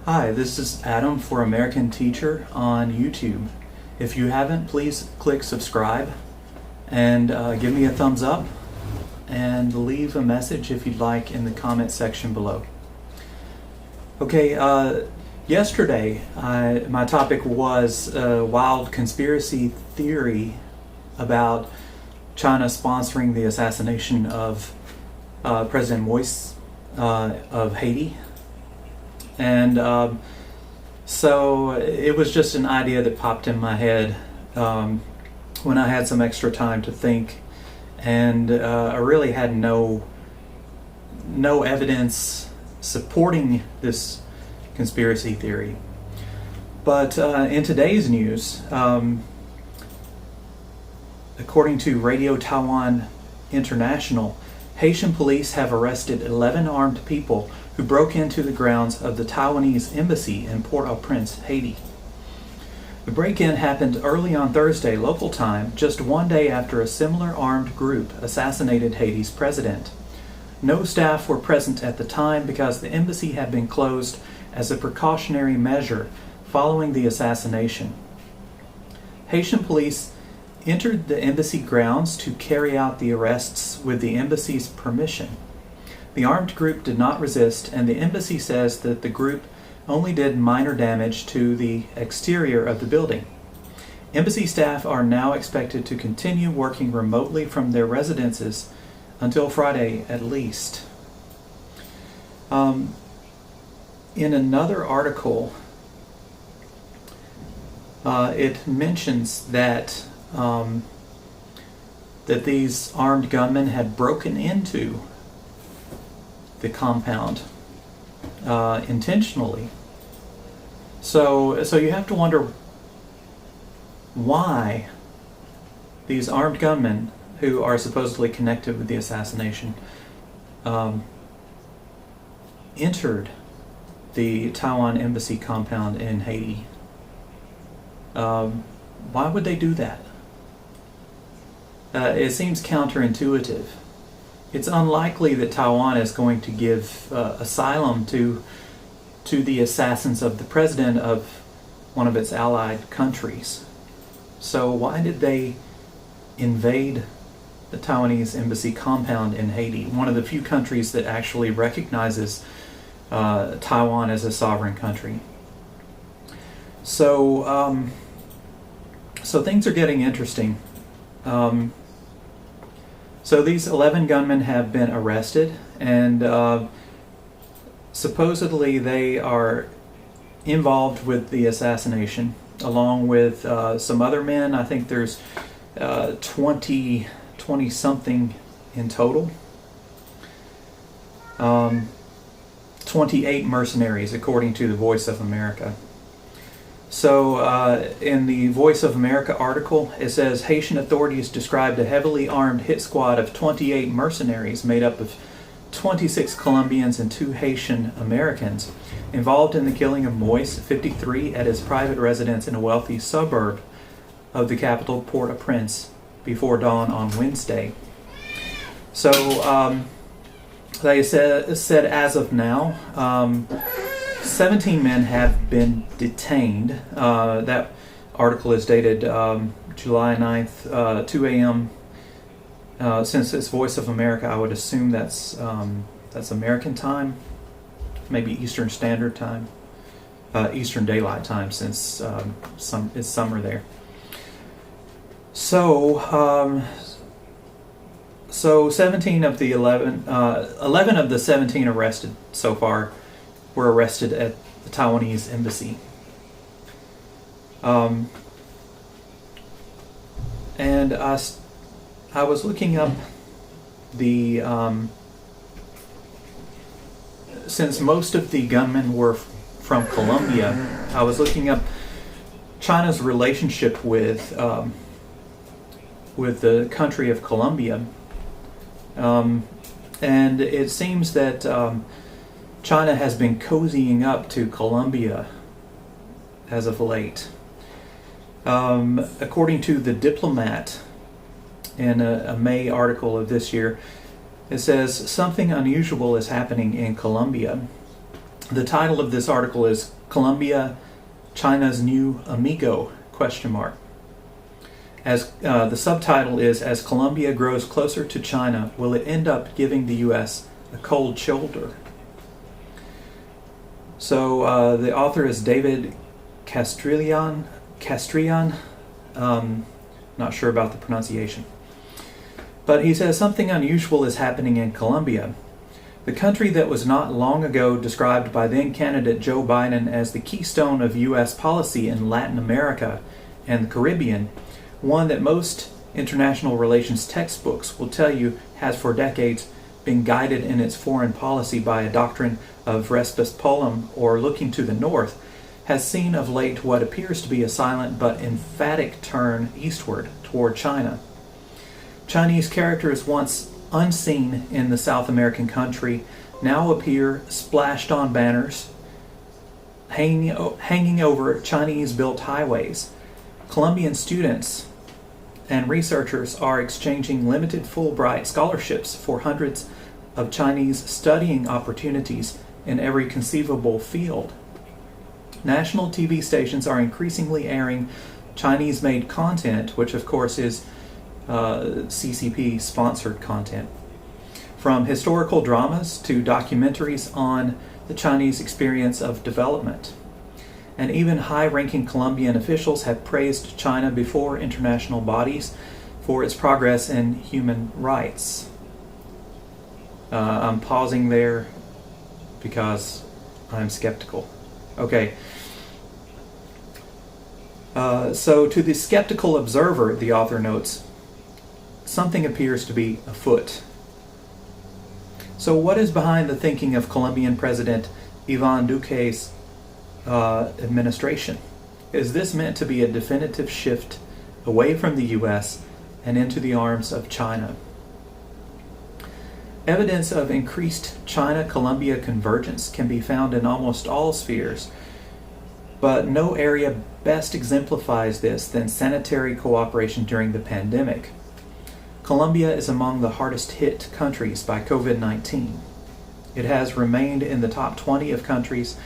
Hi, this is Adam for American Teacher on YouTube. If you haven't, please click subscribe and give me a thumbs up and leave a message if you'd like in the comment section below. Okay, yesterday my topic was a wild conspiracy theory about China sponsoring the assassination of President Moise of Haiti. And so it was just an idea that popped in my head when I had some extra time to think, and I really had no evidence supporting this conspiracy theory. But in today's news, according to Radio Taiwan International, Haitian police have arrested 11 armed people who broke into the grounds of the Taiwanese embassy in Port-au-Prince, Haiti. The break-in happened early on Thursday local time, just one day after a similar armed group assassinated Haiti's president. No staff were present at the time because the embassy had been closed as a precautionary measure following the assassination. Haitian police entered the embassy grounds to carry out the arrests with the embassy's permission. The armed group did not resist, and the embassy says that the group only did minor damage to the exterior of the building. Embassy staff are now expected to continue working remotely from their residences until Friday at least. In another article, it mentions that that these armed gunmen had broken into the compound intentionally. So you have to wonder why these armed gunmen, who are supposedly connected with the assassination, entered the Taiwan embassy compound in Haiti. Why would they do that? It seems counterintuitive. It's unlikely that Taiwan is going to give asylum to the assassins of the president of one of its allied countries. So why did they invade the Taiwanese embassy compound in Haiti, one of the few countries that actually recognizes Taiwan as a sovereign country? So things are getting interesting. So these 11 gunmen have been arrested, and supposedly they are involved with the assassination, along with some other men. I think there's 20 something in total. 28 mercenaries, according to the Voice of America. So in the Voice of America article, it says Haitian authorities described a heavily armed hit squad of 28 mercenaries made up of 26 Colombians and 2 Haitian Americans involved in the killing of Moise, 53, at his private residence in a wealthy suburb of the capital, Port-au-Prince, before dawn on Wednesday. So they said as of now, 17 men have been detained. That article is dated July 9th, 2 a.m. Since it's Voice of America, I would assume that's American time, maybe Eastern Standard Time, Eastern Daylight Time, since it's summer there. So 17 of the 11 of the 17 arrested so far were arrested at the Taiwanese embassy. And I was looking up the since most of the gunmen were from Colombia, I was looking up China's relationship with the country of Colombia, and it seems that China has been cozying up to Colombia as of late. According to The Diplomat, in a May article of this year, it says something unusual is happening in Colombia. The title of this article is Colombia, China's New Amigo? As the subtitle is, as Colombia grows closer to China, will it end up giving the U.S. a cold shoulder? So the author is David Castrillan. Not sure about the pronunciation. But he says something unusual is happening in Colombia. The country that was not long ago described by then candidate Joe Biden as the keystone of U.S. policy in Latin America and the Caribbean, one that most international relations textbooks will tell you has for decades been guided in its foreign policy by a doctrine of respus polum, or looking to the north, has seen of late what appears to be a silent but emphatic turn eastward toward China. Chinese characters once unseen in the South American country now appear splashed on banners hanging over Chinese-built highways. Colombian students and researchers are exchanging limited Fulbright scholarships for hundreds of Chinese studying opportunities in every conceivable field. National TV stations are increasingly airing Chinese-made content, which of course is CCP-sponsored content. From historical dramas to documentaries on the Chinese experience of development. And even high-ranking Colombian officials have praised China before international bodies for its progress in human rights. I'm pausing there because I'm skeptical. Okay. So to the skeptical observer, the author notes, something appears to be afoot. So what is behind the thinking of Colombian President Ivan Duque's administration? Is this meant to be a definitive shift away from the U.S. and into the arms of China? Evidence of increased China-Colombia convergence can be found in almost all spheres, but no area best exemplifies this than sanitary cooperation during the pandemic. Colombia is among the hardest hit countries by COVID-19. It has remained in the top 20 of countries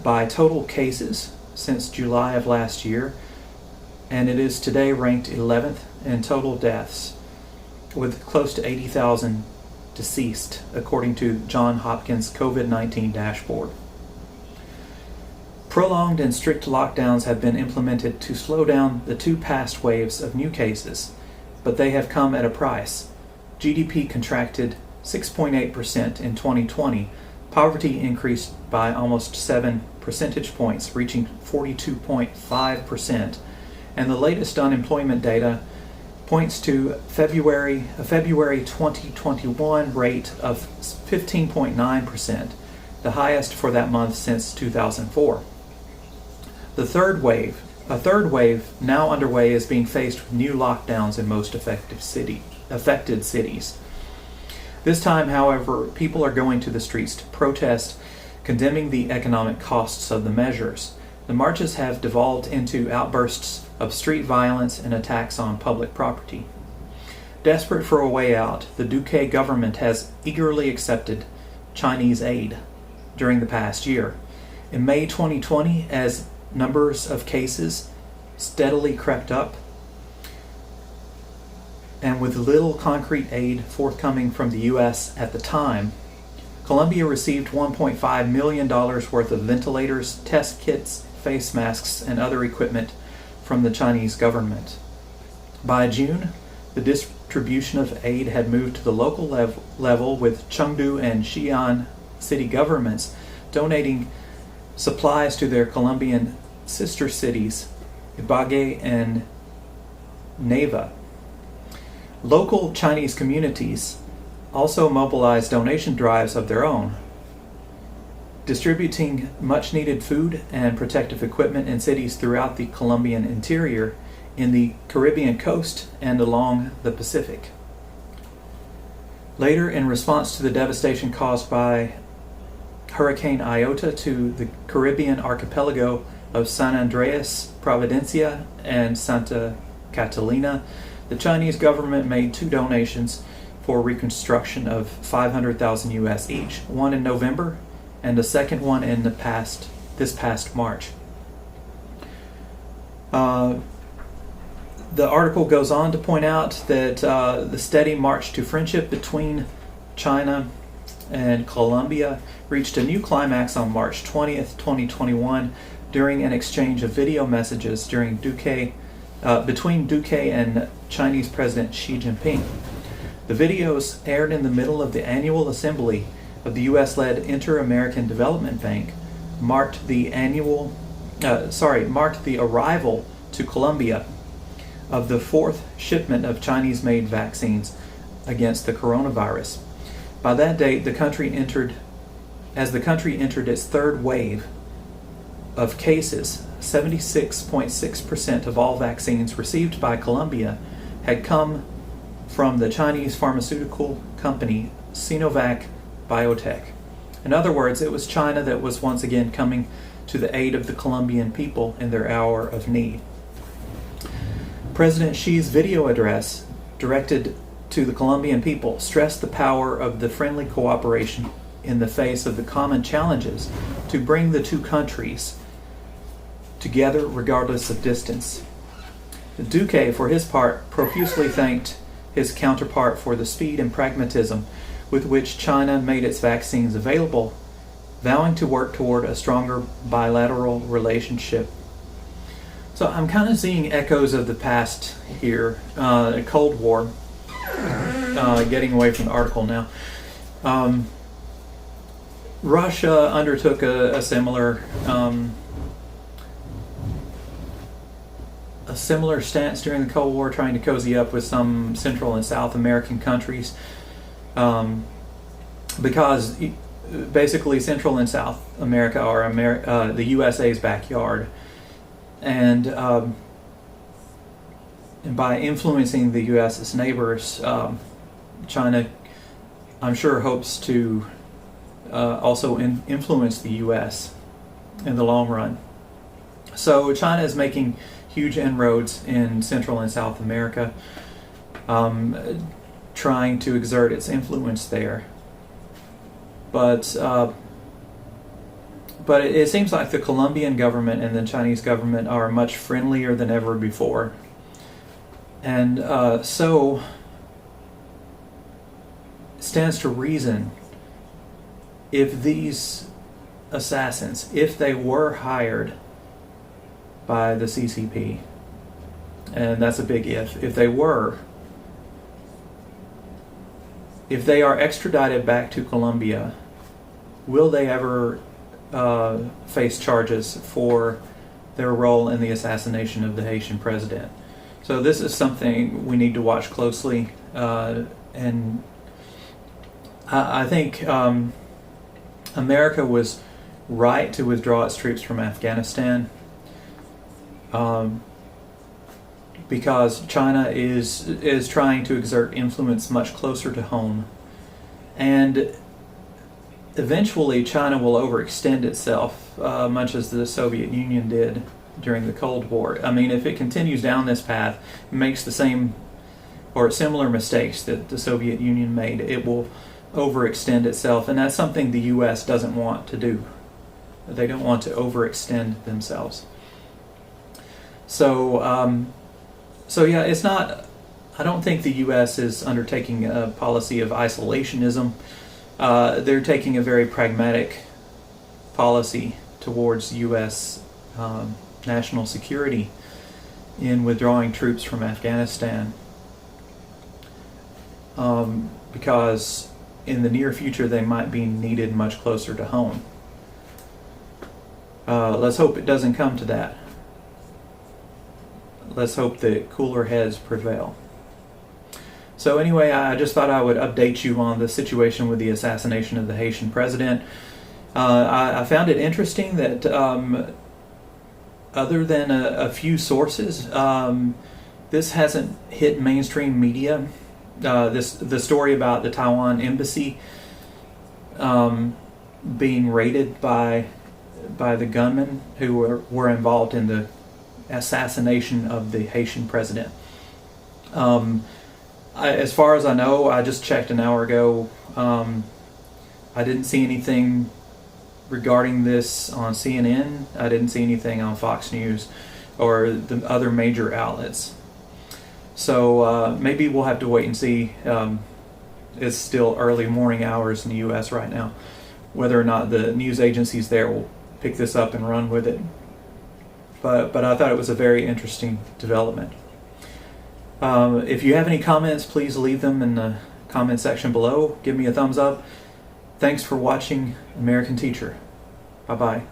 by total cases since July of last year, and it is today ranked 11th in total deaths, with close to 80,000 deceased, according to Johns Hopkins COVID-19 dashboard. Prolonged and strict lockdowns have been implemented to slow down the two past waves of new cases, but they have come at a price. GDP contracted 6.8% in 2020. Poverty increased by almost 7 percentage points, reaching 42.5%. And the latest unemployment data points to a February 2021 rate of 15.9%, the highest for that month since 2004. A third wave now underway is being faced with new lockdowns in most affected cities. This time, however, people are going to the streets to protest, condemning the economic costs of the measures. The marches have devolved into outbursts of street violence and attacks on public property. Desperate for a way out, the Duque government has eagerly accepted Chinese aid during the past year. In May 2020, as numbers of cases steadily crept up, and with little concrete aid forthcoming from the U.S. at the time, Colombia received $1.5 million worth of ventilators, test kits, face masks, and other equipment from the Chinese government. By June, the distribution of aid had moved to the local level, with Chengdu and Xi'an city governments donating supplies to their Colombian sister cities, Ibagué and Neiva. Local Chinese communities also mobilized donation drives of their own, distributing much-needed food and protective equipment in cities throughout the Colombian interior, in the Caribbean coast, and along the Pacific. Later, in response to the devastation caused by Hurricane Iota to the Caribbean archipelago of San Andreas, Providencia, and Santa Catalina, the Chinese government made two donations for reconstruction of $500,000 US each, one in November and a second one in this past March. The article goes on to point out that the steady march to friendship between China and Colombia reached a new climax on March 20th, 2021, during an exchange of video messages between Duque and Chinese President Xi Jinping. The videos, aired in the middle of the annual assembly of the U.S.-led Inter-American Development Bank, marked the arrival to Colombia of the fourth shipment of Chinese-made vaccines against the coronavirus. By that date, the country entered its third wave of cases. 76.6% of all vaccines received by Colombia had come from the Chinese pharmaceutical company Sinovac Biotech. In other words, it was China that was once again coming to the aid of the Colombian people in their hour of need. President Xi's video address, directed to the Colombian people, stressed the power of the friendly cooperation in the face of the common challenges to bring the two countries together regardless of distance. Duque, for his part, profusely thanked his counterpart for the speed and pragmatism with which China made its vaccines available, vowing to work toward a stronger bilateral relationship. So I'm kind of seeing echoes of the past here, the Cold War, getting away from the article now. Russia undertook a similar stance during the Cold War, trying to cozy up with some Central and South American countries, because basically Central and South America are the USA's backyard. And by influencing the U.S.'s neighbors, China, I'm sure, hopes to also influence the U.S. in the long run. So China is making huge inroads in Central and South America, trying to exert its influence there. But it seems like the Colombian government and the Chinese government are much friendlier than ever before. And so it stands to reason, if these assassins, if they were hired by the CCP, and that's a big if they are extradited back to Colombia, will they ever face charges for their role in the assassination of the Haitian president? So this is something we need to watch closely, and I think America was right to withdraw its troops from Afghanistan, because China is trying to exert influence much closer to home, and eventually China will overextend itself, much as the Soviet Union did during the Cold War. I mean, if it continues down this path, makes the same or similar mistakes that the Soviet Union made, it will overextend itself, and that's something the U.S. doesn't want to do. They don't want to overextend themselves. So yeah, it's not. I don't think the U.S. is undertaking a policy of isolationism. They're taking a very pragmatic policy towards U.S. National security in withdrawing troops from Afghanistan, because in the near future they might be needed much closer to home. Let's hope it doesn't come to that. Let's hope that cooler heads prevail. So anyway, I just thought I would update you on the situation with the assassination of the Haitian president. I found it interesting that other than a few sources, this hasn't hit mainstream media. The story about the Taiwan embassy being raided by the gunmen who were involved in the assassination of the Haitian president. As far as I know, I just checked an hour ago, I didn't see anything regarding this on CNN. I didn't see anything on Fox News or the other major outlets. So maybe we'll have to wait and see. It's still early morning hours in the U.S. right now, whether or not the news agencies there will pick this up and run with it. But I thought it was a very interesting development. If you have any comments, please leave them in the comment section below. Give me a thumbs up. Thanks for watching American Teacher. Bye-bye.